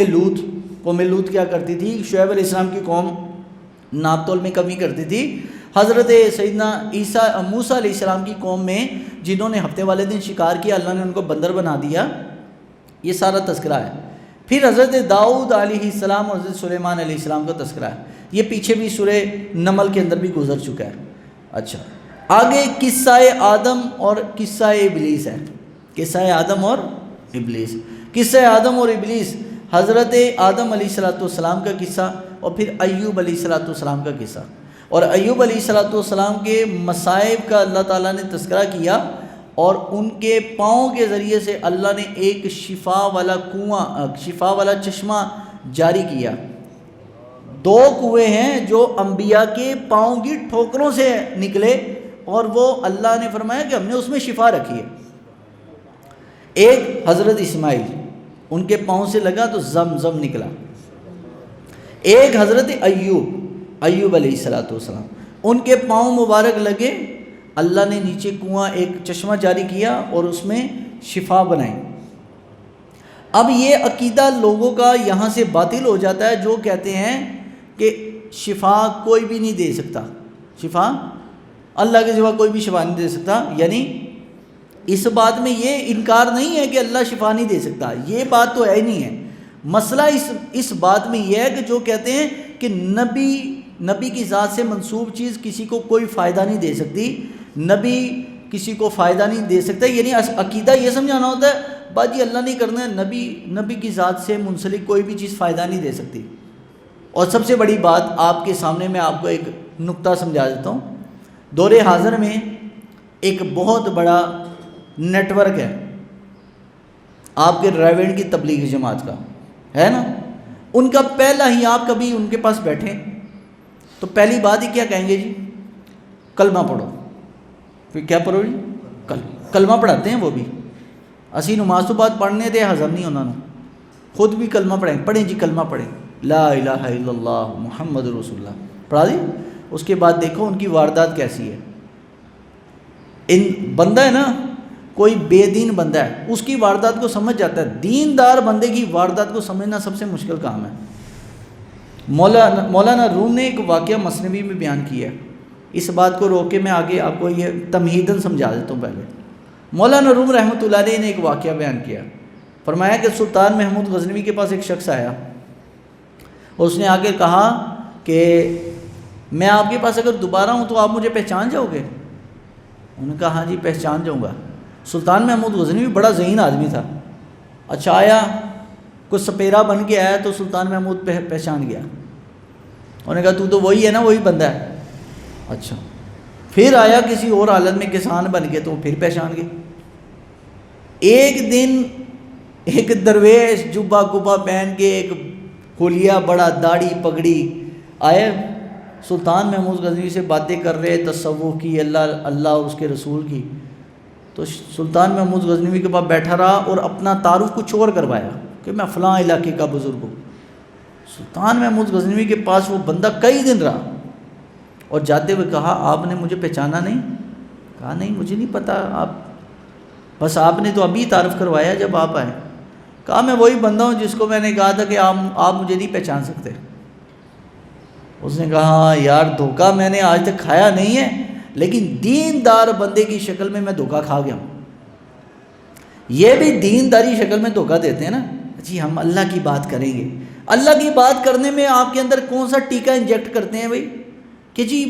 لوط کیا کرتی تھی؟ شعیب علیہ السلام کی قوم ناپ تول میں کمی کرتی تھی۔ حضرت سیدنا موسیٰ علیہ السلام کی قوم میں جنہوں نے ہفتے والے دن شکار کیا، اللہ نے ان کو بندر بنا دیا، یہ سارا تذکرہ ہے۔ پھر حضرت داؤد علیہ السلام اور حضرت سلیمان علیہ السلام کا تذکرہ ہے، یہ پیچھے بھی سورہ نمل کے اندر بھی گزر چکا ہے۔ اچھا، آگے قصہ آدم اور قصہ ابلیس ہے، قصہ آدم اور ابلیس۔ قصہ آدم اور ابلیس، حضرت آدم علیہ السلام کا قصہ، اور پھر ایوب علیہ السلام کا قصہ، اور ایوب علیہ السلام کے مصائب کا اللہ تعالیٰ نے تذکرہ کیا، اور ان کے پاؤں کے ذریعے سے اللہ نے ایک شفا والا چشمہ جاری کیا۔ 2 کنویں ہیں جو انبیاء کے پاؤں کی ٹھوکروں سے نکلے، اور وہ اللہ نے فرمایا کہ ہم نے اس میں شفا رکھی ہے۔ ایک حضرت اسماعیل، ان کے پاؤں سے لگا تو زمزم نکلا۔ ایک حضرت ایوب علیہ السلام، ان کے پاؤں مبارک لگے، اللہ نے نیچے کنواں ایک چشمہ جاری کیا اور اس میں شفا بنائی۔ اب یہ عقیدہ لوگوں کا یہاں سے باطل ہو جاتا ہے جو کہتے ہیں کہ شفا کوئی بھی نہیں دے سکتا، شفا اللہ کے سوا کوئی بھی شفا نہیں دے سکتا، یعنی اس بات میں یہ انکار نہیں ہے کہ اللہ شفا نہیں دے سکتا، یہ بات تو ہے ہی نہیں ہے۔ مسئلہ اس بات میں یہ ہے کہ جو کہتے ہیں کہ نبی کی ذات سے منسوب چیز کسی کو کوئی فائدہ نہیں دے سکتی، نبی کسی کو فائدہ نہیں دے سکتا، یعنی عقیدہ یہ سمجھانا ہوتا ہے باجی اللہ نہیں کرنا ہے، نبی کی ذات سے منسلک کوئی بھی چیز فائدہ نہیں دے سکتی۔ اور سب سے بڑی بات آپ کے سامنے میں آپ کو ایک نقطہ سمجھا دیتا ہوں۔ دور حاضر میں ایک بہت بڑا نیٹ ورک ہے آپ کے ڈرائیوین کی تبلیغ جماعت کا، ہے نا؟ ان کا پہلا ہی، آپ کبھی ان کے پاس بیٹھیں تو پہلی بات ہی کیا کہیں گے؟ جی کلمہ پڑھو۔ پھر کیا پڑھو جی؟ کلمہ پڑھاتے ہیں وہ بھی، اسی نماز تو بعد پڑھنے دے ہضم نہیں ہونا، خود بھی کلمہ پڑھیں جی، کلمہ پڑھیں، لا الہ الا اللہ محمد رسول اللہ، پڑھا دی۔ اس کے بعد دیکھو ان کی واردات کیسی ہے۔ بندہ ہے نا، کوئی بے دین بندہ ہے، اس کی واردات کو سمجھ جاتا ہے، دیندار بندے کی واردات کو سمجھنا سب سے مشکل کام ہے۔ مولانا روم نے ایک واقعہ مثنوی میں بیان کیا ہے، اس بات کو روک کے میں آگے آپ کو یہ تمہیداً سمجھا دیتا ہوں۔ پہلے مولانا روم رحمۃ اللہ علیہ نے ایک واقعہ بیان کیا، فرمایا کہ سلطان محمود غزنوی کے پاس ایک شخص آیا اور اس نے آ کے کہا کہ میں آپ کے پاس اگر دوبارہ ہوں تو آپ مجھے پہچان جاؤ گے؟ انہوں نے کہا ہاں جی پہچان جاؤں گا۔ سلطان محمود غزنوی بڑا ذہین آدمی تھا، اچھا آیا، کچھ سپیرا بن کے آیا تو سلطان محمود پہچان گیا، انہوں نے کہا تو وہی ہے نا، وہی بندہ ہے۔ اچھا، پھر آیا کسی اور حالت میں کسان بن کے تو پھر پہچان گئے۔ ایک دن ایک درویش جبہ کبا پہن کے، ایک حلیہ بڑا داڑھی پگڑی آئے، سلطان محمود غزنوی سے باتیں کر رہے، تصوف کی، اللہ اور اس کے رسول کی۔ تو سلطان محمود غزنوی کے پاس بیٹھا رہا اور اپنا تعارف کچھ اور کروایا کہ میں فلاں علاقے کا بزرگ ہوں۔ سلطان محمود غزنوی کے پاس وہ بندہ کئی دن رہا اور جاتے ہوئے کہا آپ نے مجھے پہچانا نہیں؟ کہا نہیں مجھے نہیں پتا، بس آپ نے تو ابھی تعارف کروایا جب آپ آئے۔ کہا میں وہی بندہ ہوں جس کو میں نے کہا تھا کہ آپ مجھے نہیں پہچان سکتے۔ اس نے کہا یار دھوکہ میں نے آج تک کھایا نہیں ہے، لیکن دیندار بندے کی شکل میں دھوکہ کھا گیا ہوں۔ یہ بھی دینداری شکل میں دھوکہ دیتے ہیں نا، جی ہم اللہ کی بات کریں گے۔ اللہ کی بات کرنے میں آپ کے اندر کون سا ٹیکہ انجیکٹ کرتے ہیں بھائی کہ جی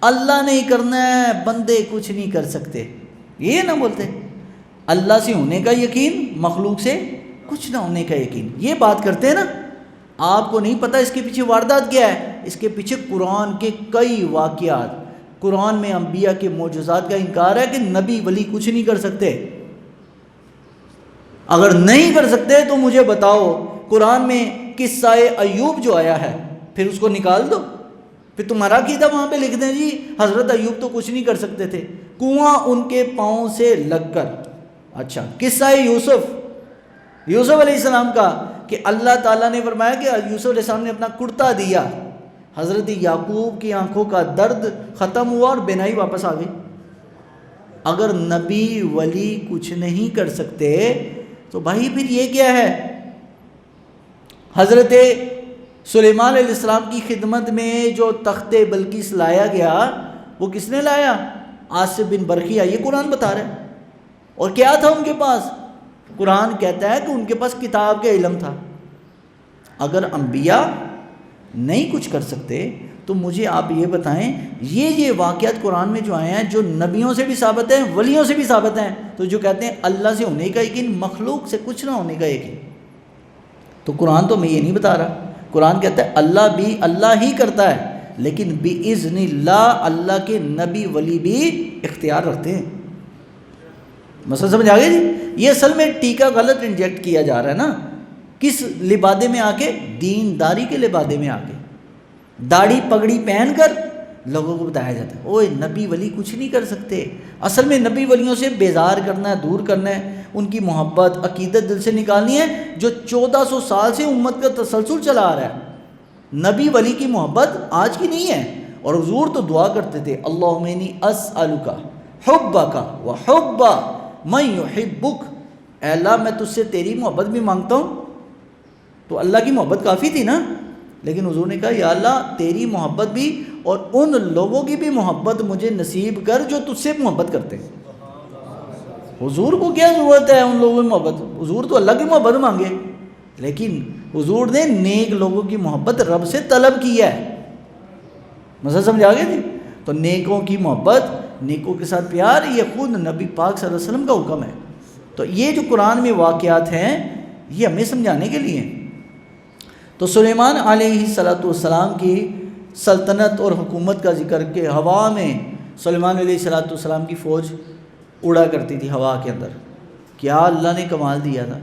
اللہ نہیں کرنا ہے، بندے کچھ نہیں کر سکتے، یہ نہ بولتے۔ اللہ سے ہونے کا یقین، مخلوق سے کچھ نہ ہونے کا یقین. یہ بات کرتے ہیں نا، آپ کو نہیں پتہ اس کے پیچھے واردات کیا ہے. اس کے پیچھے قرآن کے کئی واقعات، قرآن میں انبیاء کے معجزات کا انکار ہے کہ نبی ولی کچھ نہیں کر سکتے. اگر نہیں کر سکتے تو مجھے بتاؤ، قرآن میں قصہ ایوب جو آیا ہے پھر اس کو نکال دو، پھر تمہارا عقیدہ وہاں پہ لکھ دیں جی حضرت ایوب تو کچھ نہیں کر سکتے تھے، کنواں ان کے پاؤں سے لگ کر. اچھا، قصہ یوسف علیہ السلام کا کہ اللہ تعالیٰ نے فرمایا کہ یوسف علیہ السلام نے اپنا کرتا دیا، حضرت یعقوب کی آنکھوں کا درد ختم ہوا اور بینائی واپس آ گئی. اگر نبی ولی کچھ نہیں کر سکتے تو بھائی پھر یہ کیا ہے؟ حضرت سلیمان علیہ السلام کی خدمت میں جو تخت بلقیس لایا گیا وہ کس نے لایا؟ آصف بن برقیہ. یہ قرآن بتا رہا ہے. اور کیا تھا ان کے پاس؟ قرآن کہتا ہے کہ ان کے پاس کتاب کا علم تھا. اگر انبیاء نہیں کچھ کر سکتے تو مجھے آپ یہ بتائیں، یہ واقعات قرآن میں جو آئے ہیں جو نبیوں سے بھی ثابت ہیں، ولیوں سے بھی ثابت ہیں، تو جو کہتے ہیں اللہ سے ہونے کا یقین، مخلوق سے کچھ نہ ہونے کا یقین، تو قرآن تو میں یہ نہیں بتا رہا. قرآن کہتا ہے اللہ بھی اللہ ہی کرتا ہے، لیکن بِإِذْنِ اللہ، اللہ کے نبی ولی بھی اختیار رکھتے ہیں. مسئلہ سمجھ آ گیا جی؟ یہ اصل میں ٹیکہ غلط انجیکٹ کیا جا رہا ہے نا. کس لبادے میں آ کے؟ دینداری کے لبادے میں آ کے داڑھی پگڑی پہن کر لوگوں کو بتایا جاتا ہے اوہ نبی ولی کچھ نہیں کر سکتے. اصل میں نبی ولیوں سے بیزار کرنا ہے، دور کرنا ہے، ان کی محبت عقیدت دل سے نکالنی ہے جو 1400 سال سے امت کا تسلسل چلا آ رہا ہے. نبی ولی کی محبت آج کی نہیں ہے. اور حضور تو دعا کرتے تھے اللہم انی اسألک حبک وحب من یحبک، اے اللہ میں تجھ سے تیری محبت بھی مانگتا ہوں. تو اللہ کی محبت کافی تھی نا، لیکن حضور نے کہا یا اللہ تیری محبت بھی اور ان لوگوں کی بھی محبت مجھے نصیب کر جو تجھ سے محبت کرتے ہیں. حضور کو کیا ضرورت ہے ان لوگوں کی محبت؟ حضور تو اللہ کی محبت مانگے، لیکن حضور نے نیک لوگوں کی محبت رب سے طلب کی ہے. مسئلہ سمجھ آ گیا جی؟ تو نیکوں کی محبت، نیکوں کے ساتھ پیار، یہ خود نبی پاک صلی اللہ علیہ وسلم کا حکم ہے. تو یہ جو قرآن میں واقعات ہیں یہ ہمیں سمجھانے کے لیے ہیں. تو سلیمان علیہ السلام کی سلطنت اور حکومت کا ذکر کہ ہوا میں سلیمان علیہ السلام کی فوج اڑا کرتی تھی ہوا کے اندر. کیا اللہ نے کمال دیا تھا.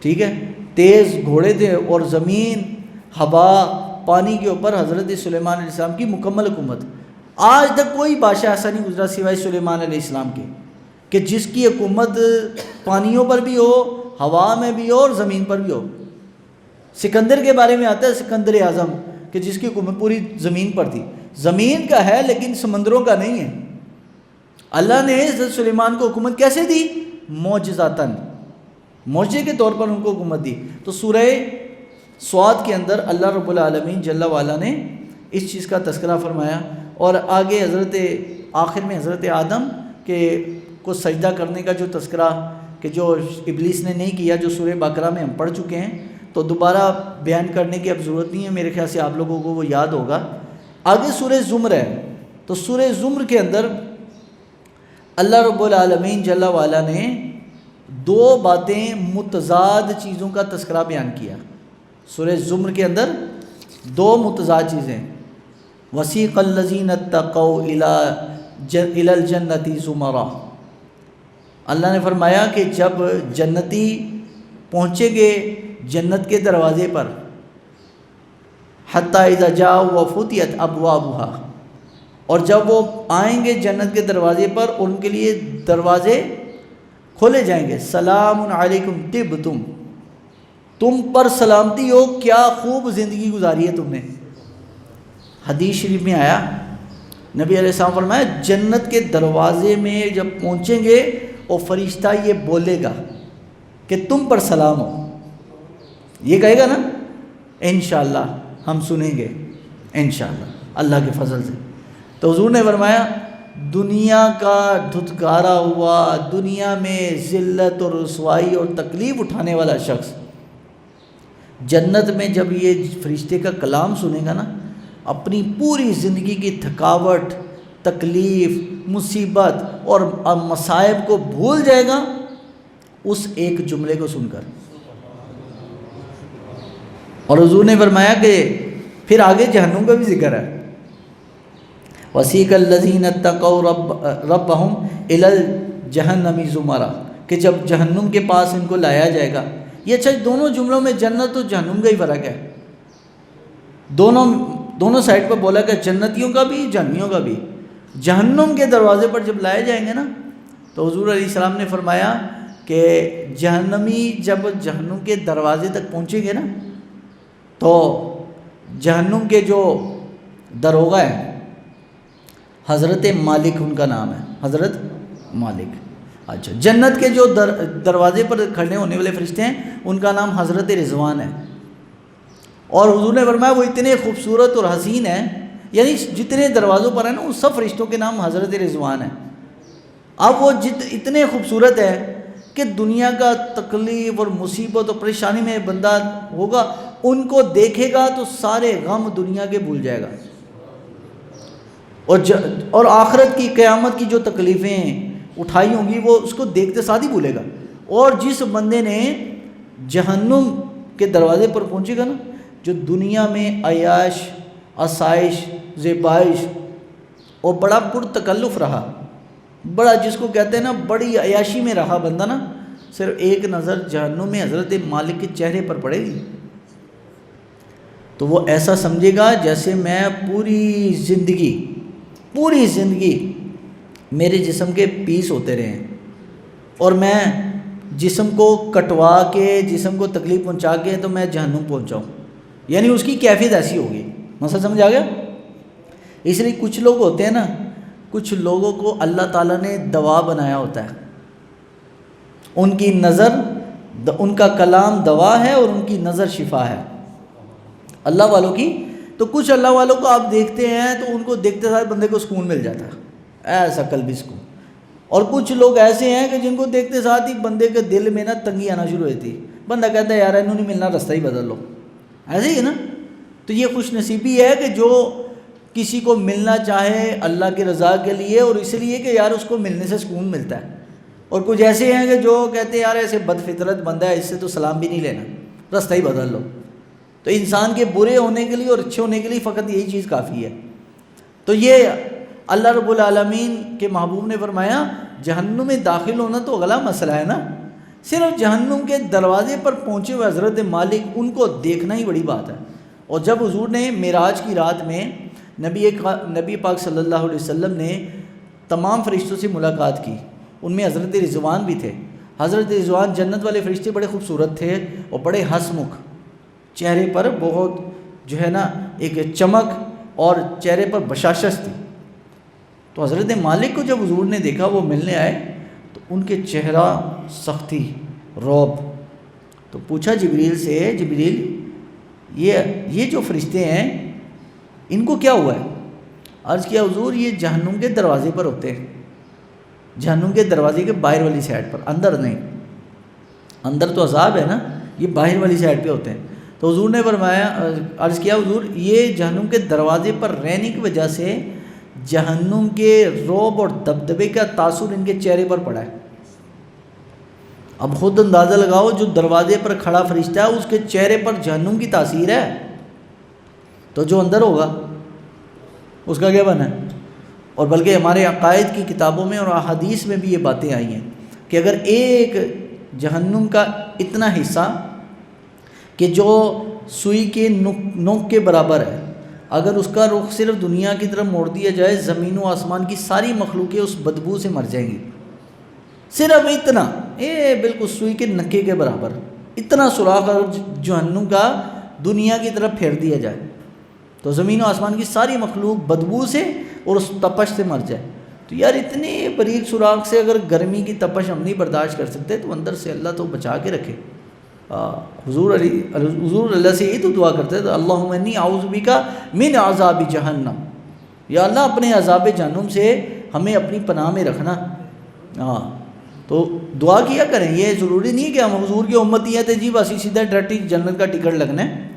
ٹھیک ہے، تیز گھوڑے تھے اور زمین، ہوا، پانی کے اوپر حضرت سلیمان علیہ السلام کی مکمل حکومت. آج تک کوئی بادشاہ ایسا نہیں گزرا سوائے سلیمان علیہ السلام کے کہ جس کی حکومت پانیوں پر بھی ہو، ہوا میں بھی ہو اور زمین پر بھی ہو. سکندر کے بارے میں آتا ہے سکندر اعظم کہ جس کی حکومت پوری زمین پر تھی. زمین کا ہے لیکن سمندروں کا نہیں ہے. اللہ نے حضرت سلیمان کو حکومت کیسے دی؟ معجزاتاً، معجزے کے طور پر ان کو حکومت دی. تو سورہ سواد کے اندر اللہ رب العالمین جل وعلا نے اس چیز کا تذکرہ فرمایا. اور آگے آخر میں حضرت آدم کے کو سجدہ کرنے کا جو تذکرہ کہ جو ابلیس نے نہیں کیا، جو سورہ بقرہ میں ہم پڑھ چکے ہیں، تو دوبارہ بیان کرنے کی اب ضرورت نہیں ہے. میرے خیال سے آپ لوگوں کو وہ یاد ہوگا. آگے سورہ زمر ہے. تو سورہ زمر کے اندر اللہ رب العالمین جل وعلا نے دو باتیں متضاد چیزوں کا تذکرہ بیان کیا. سورہ زمر کے اندر دو متضاد چیزیں. وسیق الذین اتقوا الی الجنۃ زمرا، اللہ نے فرمایا کہ جب جنتی پہنچیں گے جنت کے دروازے پر، حتی اذا جاؤ وفتحت ابوابها، اور جب وہ آئیں گے جنت کے دروازے پر ان کے لیے دروازے کھولے جائیں گے. سلام علیکم طبتم، تم پر سلامتی ہو، کیا خوب زندگی گزاری ہے تم نے. حدیث شریف میں آیا نبی علیہ السلام فرمایا جنت کے دروازے میں جب پہنچیں گے اور فرشتہ یہ بولے گا کہ تم پر سلام ہو، یہ کہے گا نا انشاءاللہ ہم سنیں گے انشاءاللہ اللہ کے فضل سے. تو حضور نے فرمایا دنیا کا دھتکارا ہوا، دنیا میں ذلت اور رسوائی اور تکلیف اٹھانے والا شخص جنت میں جب یہ فرشتے کا کلام سنے گا نا، اپنی پوری زندگی کی تھکاوٹ، تکلیف، مصیبت اور مصائب کو بھول جائے گا اس ایک جملے کو سن کر۔ اور حضور نے فرمایا کہ پھر آگے جہنم کا بھی ذکر ہے، وَسِيقَ الَّذِينَ اتَّقَوْا رَبَّهُمْ إِلَى الْجَهَنَّمِ زُمَرًا، کہ جب جہنم کے پاس ان کو لایا جائے گا۔ یہ اچھا دونوں جملوں میں جنت اور جہنم کا ہی فرق ہے، دونوں سائڈ پر بولا کہ جنتیوں کا بھی جہنمیوں کا بھی۔ جہنم کے دروازے پر جب لائے جائیں گے نا تو حضور علیہ السلام نے فرمایا کہ جہنمی جب جہنم کے دروازے تک پہنچیں گے نا تو جہنم کے جو دروغہ ہیں، حضرت مالک ان کا نام ہے، حضرت مالک۔ اچھا، جنت کے جو دروازے پر کھڑے ہونے والے فرشتے ہیں ان کا نام حضرت رضوان ہے۔ اور حضور نے فرمایا وہ اتنے خوبصورت اور حسین ہیں، یعنی جتنے دروازوں پر ہیں نا ان سب فرشتوں کے نام حضرت رضوان ہے۔ اب وہ اتنے خوبصورت ہے کہ دنیا کا تکلیف اور مصیبت اور پریشانی میں بندہ ہوگا، ان کو دیکھے گا تو سارے غم دنیا کے بھول جائے گا، اور آخرت کی قیامت کی جو تکلیفیں اٹھائی ہوں گی وہ اس کو دیکھتے ساتھ ہی بھولے گا۔ اور جس بندے نے جہنم کے دروازے پر پہنچے گا نا، جو دنیا میں عیاش، آسائش، زیبائش اور بڑا پرتکلف رہا، بڑا جس کو کہتے ہیں نا بڑی عیاشی میں رہا بندہ نا، صرف ایک نظر جہنم میں حضرت مالک کے چہرے پر پڑے گی تو وہ ایسا سمجھے گا جیسے میں پوری زندگی میرے جسم کے پیس ہوتے رہے ہیں اور میں جسم کو کٹوا کے، جسم کو تکلیف پہنچا کے تو میں جہنم پہنچاؤں، یعنی اس کی کیفیت ایسی ہوگی۔ مسئلہ سمجھ آ گیا؟ اس لیے کچھ لوگ ہوتے ہیں نا، کچھ لوگوں کو اللہ تعالیٰ نے دوا بنایا ہوتا ہے، ان کی نظر، ان کا کلام دوا ہے اور ان کی نظر شفا ہے اللہ والوں کی۔ تو کچھ اللہ والوں کو آپ دیکھتے ہیں تو ان کو دیکھتے ساتھ بندے کو سکون مل جاتا ہے، ایسا قلبی سکون۔ اور کچھ لوگ ایسے ہیں کہ جن کو دیکھتے ساتھ ہی بندے کے دل میں نا تنگی آنا شروع ہوتی، بندہ کہتا ہے یار انہوں نہیں ملنا، رستہ ہی بدل لو، ایسے ہی ہے نا۔ تو یہ خوش نصیبی ہے کہ جو کسی کو ملنا چاہے اللہ کی رضا کے لیے اور اس لیے کہ یار اس کو ملنے سے سکون ملتا ہے، اور کچھ ایسے ہیں کہ جو کہتے ہیں یار ایسے بد فطرت بندہ ہے، اس سے تو سلام بھی نہیں لینا، رستہ ہی بدل لو۔ تو انسان کے برے ہونے کے لیے اور اچھے ہونے کے لیے فقط یہی چیز کافی ہے۔ تو یہ اللہ رب العالمین کے محبوب نے فرمایا جہنم میں داخل ہونا تو اگلا مسئلہ ہے نا، صرف جہنم کے دروازے پر پہنچے ہوئے حضرت مالک ان کو دیکھنا ہی بڑی بات ہے۔ اور جب حضور نے معراج کی رات میں نبی پاک صلی اللہ علیہ وسلم نے تمام فرشتوں سے ملاقات کی، ان میں حضرت رضوان بھی تھے۔ حضرت رضوان جنت والے فرشتے بڑے خوبصورت تھے اور بڑے ہنسمکھ، چہرے پر بہت جو ہے نا ایک چمک اور چہرے پر بشاشت تھی۔ تو حضرت مالک کو جب حضور نے دیکھا وہ ملنے آئے تو ان کے چہرہ سختی، رعب۔ تو پوچھا جبریل سے، جبریل یہ جو فرشتے ہیں ان کو کیا ہوا ہے؟ عرض کیا حضور یہ جہنم کے دروازے پر ہوتے ہیں، جہنم کے دروازے کے باہر والی سائڈ پر، اندر نہیں، اندر تو عذاب ہے نا، یہ باہر والی سائڈ پہ ہوتے ہیں۔ تو حضور نے فرمایا، عرض کیا حضور یہ جہنم کے دروازے پر رہنے کی وجہ سے جہنم کے رعب اور دبدبے کا تاثر ان کے چہرے پر پڑا ہے۔ اب خود اندازہ لگاؤ جو دروازے پر کھڑا فرشتہ ہے اس کے چہرے پر جہنم کی تاثیر ہے، تو جو اندر ہوگا اس کا کیا بنا ہے؟ اور بلکہ ہمارے عقائد کی کتابوں میں اور احادیث میں بھی یہ باتیں آئی ہیں کہ اگر ایک جہنم کا اتنا حصہ کہ جو سوئی کے نوک کے برابر ہے، اگر اس کا رخ صرف دنیا کی طرف موڑ دیا جائے، زمین و آسمان کی ساری مخلوقیں اس بدبو سے مر جائیں گی، صرف اتنا، بالکل سوئی کے نکے کے برابر اتنا سوراخ اگر جہنم کا دنیا کی طرف پھیر دیا جائے تو زمین و آسمان کی ساری مخلوق بدبو سے اور اس تپش سے مر جائے۔ تو یار اتنے باریک سوراخ سے اگر گرمی کی تپش ہم نہیں برداشت کر سکتے تو اندر سے اللہ تو بچا کے رکھے۔ حضور اللہ سے یہی تو دعا کرتے تھے، اللہم انی اعوذ بک من عذاب جہنم، یا اللہ اپنے عذاب جہنم سے ہمیں اپنی پناہ میں رکھنا۔ تو دعا کیا کریں، یہ ضروری نہیں ہے کہ ہم حضور کی امتی ہیں تو جی بس سیدھا ڈائریکٹ جنت کا ٹکٹ لگنا ہے۔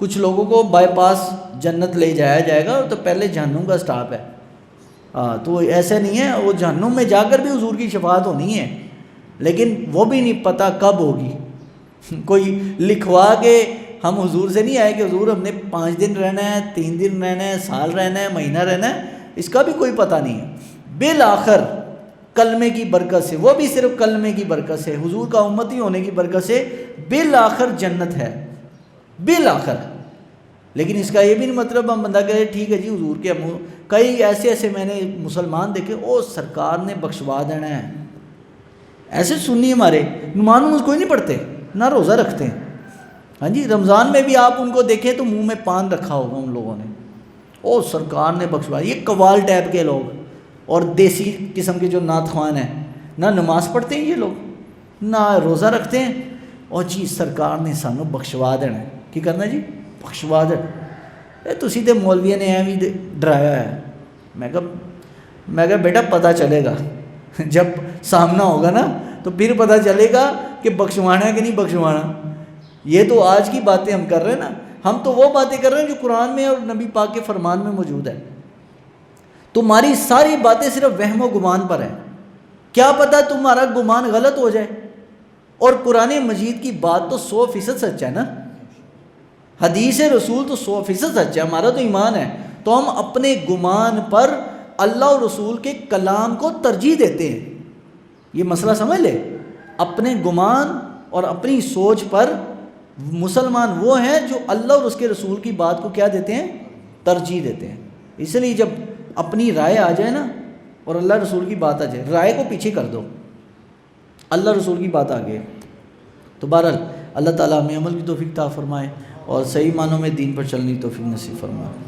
کچھ لوگوں کو بائی پاس جنت لے جایا جائے گا تو پہلے جہنم کا سٹاپ ہے، تو ایسے نہیں ہے، وہ جہنم میں جا کر بھی حضور کی شفاعت ہونی ہے، لیکن وہ بھی نہیں پتہ کب ہوگی۔ کوئی لکھوا کے ہم حضور سے نہیں آئے کہ حضور ہم نے 5 دن رہنا ہے، 3 دن رہنا ہے، سال رہنا ہے، مہینہ رہنا ہے، اس کا بھی کوئی پتہ نہیں ہے۔ بالآخر کلمے کی برکت سے، وہ بھی صرف کلمے کی برکت سے، حضور کا امتی ہونے کی برکت سے بالآخر جنت ہے، بالآخر۔ لیکن اس کا یہ بھی نہیں مطلب ہم بندہ کہے ٹھیک ہے جی حضور کے منہ، کئی ایسے میں نے مسلمان دیکھے او سرکار نے بخشوا دینا ہے، ایسے سنی ہمارے نماز نماز کوئی نہیں پڑھتے، نہ روزہ رکھتے ہیں، ہاں جی رمضان میں بھی آپ ان کو دیکھیں تو منہ میں پان رکھا ہوگا ان لوگوں نے، او سرکار نے بخشوا۔ یہ قوال ٹائپ کے لوگ اور دیسی قسم کے جو نعت خوان ہیں، نہ نماز پڑھتے ہیں یہ لوگ، نہ روزہ رکھتے ہیں، اور جی سرکار نے سانو بخشوا دینا ہے۔ کی کرنا جی؟ بخشوا دینا۔ تسی تے مولویہ نے ایویں ڈرایا ہے۔ میں کہا بیٹا پتہ چلے گا جب سامنا ہوگا نا تو پھر پتہ چلے گا کہ بخشوانا ہے کہ نہیں بخشوانا۔ یہ تو آج کی باتیں ہم کر رہے ہیں نا، ہم تو وہ باتیں کر رہے ہیں جو قرآن میں اور نبی پاک کے فرمان میں موجود ہے۔ تمہاری ساری باتیں صرف وہم و گمان پر ہیں، کیا پتہ تمہارا گمان غلط ہو جائے، اور قرآن مجید کی بات تو 100% سچ ہے نا، حدیث رسول تو 100% سچ ہے، ہمارا تو ایمان ہے، تو ہم اپنے گمان پر اللہ اور رسول کے کلام کو ترجیح دیتے ہیں۔ یہ مسئلہ سمجھ لے، اپنے گمان اور اپنی سوچ پر مسلمان وہ ہیں جو اللہ اور اس کے رسول کی بات کو کیا دیتے ہیں؟ ترجیح دیتے ہیں۔ اس لیے جب اپنی رائے آ جائے نا اور اللہ رسول کی بات آ جائے، رائے کو پیچھے کر دو، اللہ رسول کی بات آگے۔ تو بہرحال اللہ تعالیٰ ہمیں عمل کی توفیق عطا فرمائے اور صحیح معنوں میں دین پر چلنے کی توفیق نصیب فرمائے۔